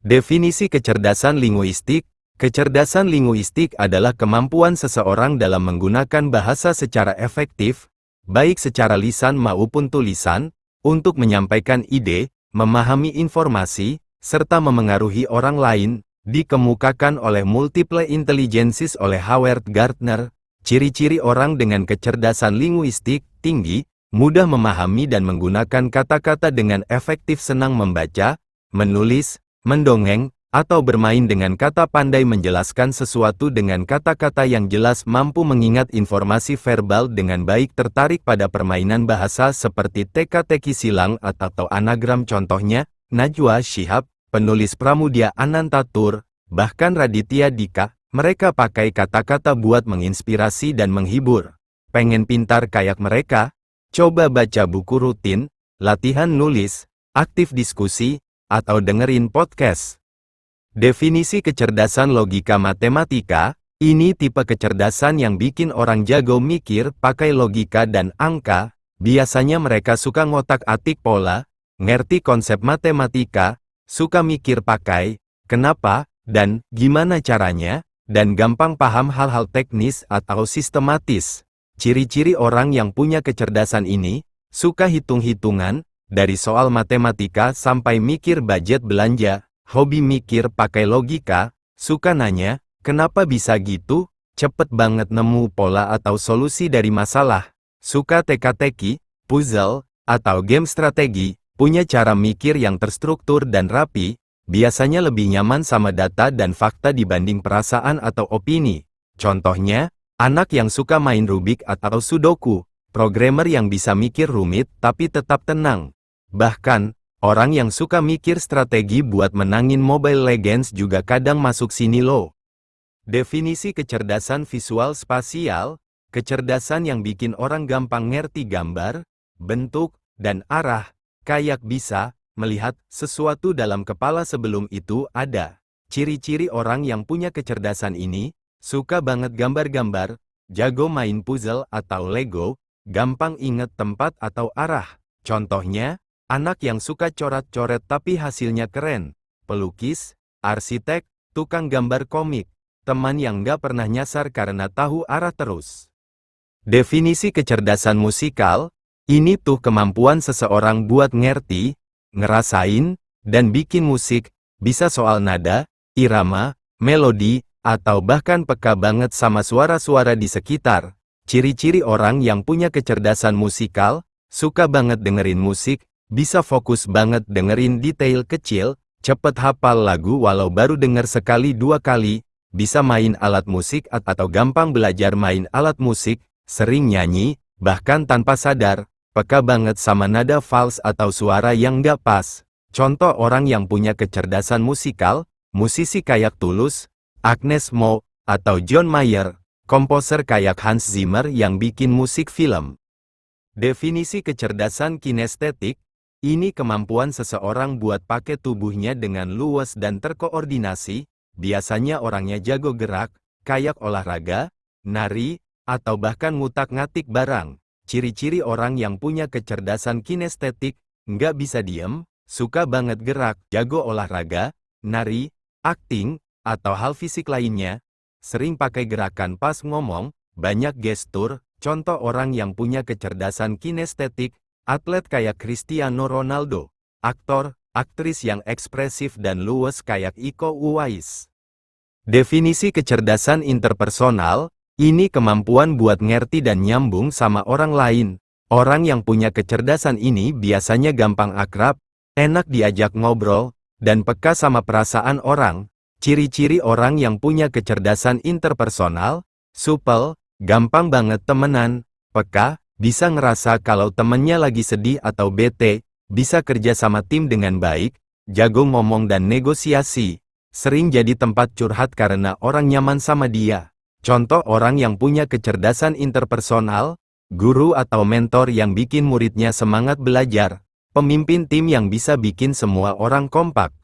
Definisi kecerdasan linguistik. Kecerdasan linguistik adalah kemampuan seseorang dalam menggunakan bahasa secara efektif, baik secara lisan maupun tulisan, untuk menyampaikan ide, memahami informasi, serta memengaruhi orang lain, dikemukakan oleh Multiple Intelligences oleh Howard Gardner. Ciri-ciri orang dengan kecerdasan linguistik tinggi, mudah memahami dan menggunakan kata-kata dengan efektif, senang membaca, menulis, mendongeng, atau bermain dengan kata, pandai menjelaskan sesuatu dengan kata-kata yang jelas, mampu mengingat informasi verbal dengan baik, tertarik pada permainan bahasa seperti teka-teki, silang, atau anagram. Contohnya, Najwa Shihab, penulis Pramudia Anantatur, bahkan Raditya Dika, mereka pakai kata-kata buat menginspirasi dan menghibur. Pengen pintar kayak mereka? Coba baca buku rutin, latihan nulis, aktif diskusi, atau dengerin podcast. Definisi kecerdasan logika matematika. Ini tipe kecerdasan yang bikin orang jago mikir pakai logika dan angka. Biasanya mereka suka ngotak-atik pola, ngerti konsep matematika, suka mikir pakai kenapa dan gimana caranya, dan gampang paham hal-hal teknis atau sistematis. Ciri-ciri orang yang punya kecerdasan ini, suka hitung-hitungan, dari soal matematika sampai mikir budget belanja, hobi mikir pakai logika, suka nanya, kenapa bisa gitu, cepet banget nemu pola atau solusi dari masalah, suka teka-teki, puzzle, atau game strategi, punya cara mikir yang terstruktur dan rapi, biasanya lebih nyaman sama data dan fakta dibanding perasaan atau opini. Contohnya, anak yang suka main Rubik atau Sudoku, programmer yang bisa mikir rumit tapi tetap tenang. Bahkan, orang yang suka mikir strategi buat menangin Mobile Legends juga kadang masuk sini loh. Definisi kecerdasan visual spasial. Kecerdasan yang bikin orang gampang ngerti gambar, bentuk, dan arah, kayak bisa melihat sesuatu dalam kepala sebelum itu ada. Ciri-ciri orang yang punya kecerdasan ini, suka banget gambar-gambar, jago main puzzle atau Lego, gampang inget tempat atau arah. Contohnya, anak yang suka coret-coret tapi hasilnya keren, pelukis, arsitek, tukang gambar komik, teman yang nggak pernah nyasar karena tahu arah terus. Definisi kecerdasan musikal. Ini tuh kemampuan seseorang buat ngerti, ngerasain, dan bikin musik, bisa soal nada, irama, melodi, atau bahkan peka banget sama suara-suara di sekitar. Ciri-ciri orang yang punya kecerdasan musikal, suka banget dengerin musik, bisa fokus banget dengerin detail kecil, cepet hafal lagu walau baru denger sekali dua kali, bisa main alat musik atau gampang belajar main alat musik, sering nyanyi, bahkan tanpa sadar, peka banget sama nada fals atau suara yang nggak pas. Contoh orang yang punya kecerdasan musikal, musisi kayak Tulus, Agnes Mo, atau John Mayer, komposer kayak Hans Zimmer yang bikin musik film. Definisi kecerdasan kinestetik. Ini kemampuan seseorang buat pakai tubuhnya dengan luas dan terkoordinasi, biasanya orangnya jago gerak, kayak olahraga, nari, atau bahkan ngutak-ngatik barang. Ciri-ciri orang yang punya kecerdasan kinestetik, nggak bisa diem, suka banget gerak, jago olahraga, nari, akting, atau hal fisik lainnya, sering pakai gerakan pas ngomong, banyak gestur. Contoh orang yang punya kecerdasan kinestetik, atlet kayak Cristiano Ronaldo, aktor, aktris yang ekspresif dan luwes kayak Iko Uwais. Definisi kecerdasan interpersonal. Ini kemampuan buat ngerti dan nyambung sama orang lain. Orang yang punya kecerdasan ini biasanya gampang akrab, enak diajak ngobrol, dan peka sama perasaan orang. Ciri-ciri orang yang punya kecerdasan interpersonal, supel, gampang banget temenan, peka, bisa ngerasa kalau temennya lagi sedih atau bete, bisa kerja sama tim dengan baik, jago ngomong dan negosiasi, sering jadi tempat curhat karena orang nyaman sama dia. Contoh orang yang punya kecerdasan interpersonal, guru atau mentor yang bikin muridnya semangat belajar, pemimpin tim yang bisa bikin semua orang kompak.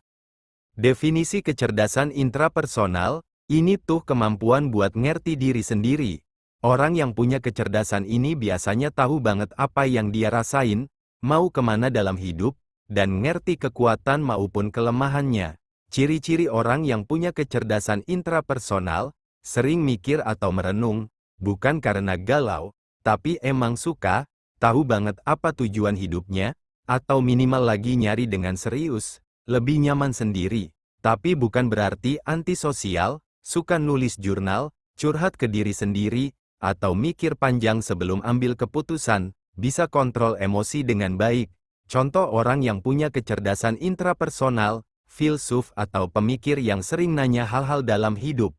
Definisi kecerdasan intrapersonal. Ini tuh kemampuan buat ngerti diri sendiri. Orang yang punya kecerdasan ini biasanya tahu banget apa yang dia rasain, mau kemana dalam hidup, dan ngerti kekuatan maupun kelemahannya. Ciri-ciri orang yang punya kecerdasan intrapersonal, sering mikir atau merenung, bukan karena galau, tapi emang suka, tahu banget apa tujuan hidupnya, atau minimal lagi nyari dengan serius, lebih nyaman sendiri. Tapi bukan berarti antisosial, suka nulis jurnal, curhat ke diri sendiri, atau mikir panjang sebelum ambil keputusan, bisa kontrol emosi dengan baik. Contoh orang yang punya kecerdasan intrapersonal, filsuf atau pemikir yang sering nanya hal-hal dalam hidup.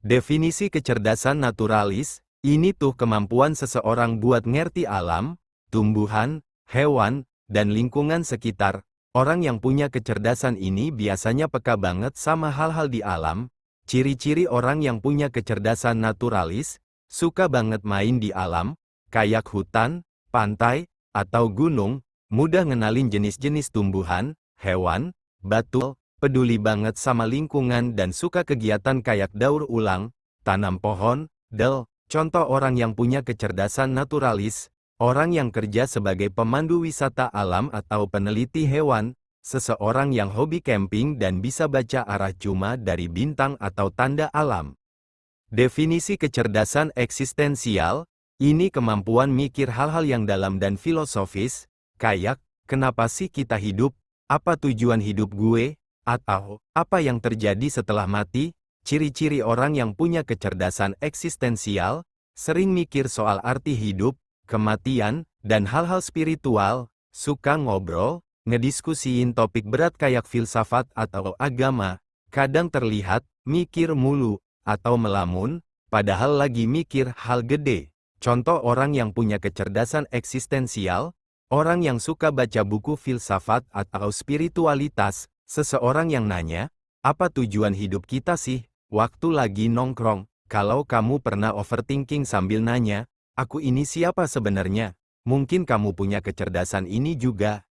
Definisi kecerdasan naturalis, ini tuh kemampuan seseorang buat ngerti alam, tumbuhan, hewan, dan lingkungan sekitar. Orang yang punya kecerdasan ini biasanya peka banget sama hal-hal di alam. Ciri-ciri orang yang punya kecerdasan naturalis, suka banget main di alam, kayak hutan, pantai, atau gunung, mudah ngenalin jenis-jenis tumbuhan, hewan, batu, peduli banget sama lingkungan dan suka kegiatan kayak daur ulang, tanam pohon, contoh orang yang punya kecerdasan naturalis, orang yang kerja sebagai pemandu wisata alam atau peneliti hewan, seseorang yang hobi camping dan bisa baca arah cuma dari bintang atau tanda alam. Definisi kecerdasan eksistensial, ini kemampuan mikir hal-hal yang dalam dan filosofis, kayak, kenapa sih kita hidup, apa tujuan hidup gue, atau, apa yang terjadi setelah mati. Ciri-ciri orang yang punya kecerdasan eksistensial, sering mikir soal arti hidup, kematian, dan hal-hal spiritual, suka ngobrol, ngediskusiin topik berat kayak filsafat atau agama, kadang terlihat, mikir mulu, atau melamun, padahal lagi mikir hal gede. Contoh orang yang punya kecerdasan eksistensial, orang yang suka baca buku filsafat atau spiritualitas, seseorang yang nanya, apa tujuan hidup kita sih, waktu lagi nongkrong. Kalau kamu pernah overthinking sambil nanya, aku ini siapa sebenarnya? Mungkin kamu punya kecerdasan ini juga.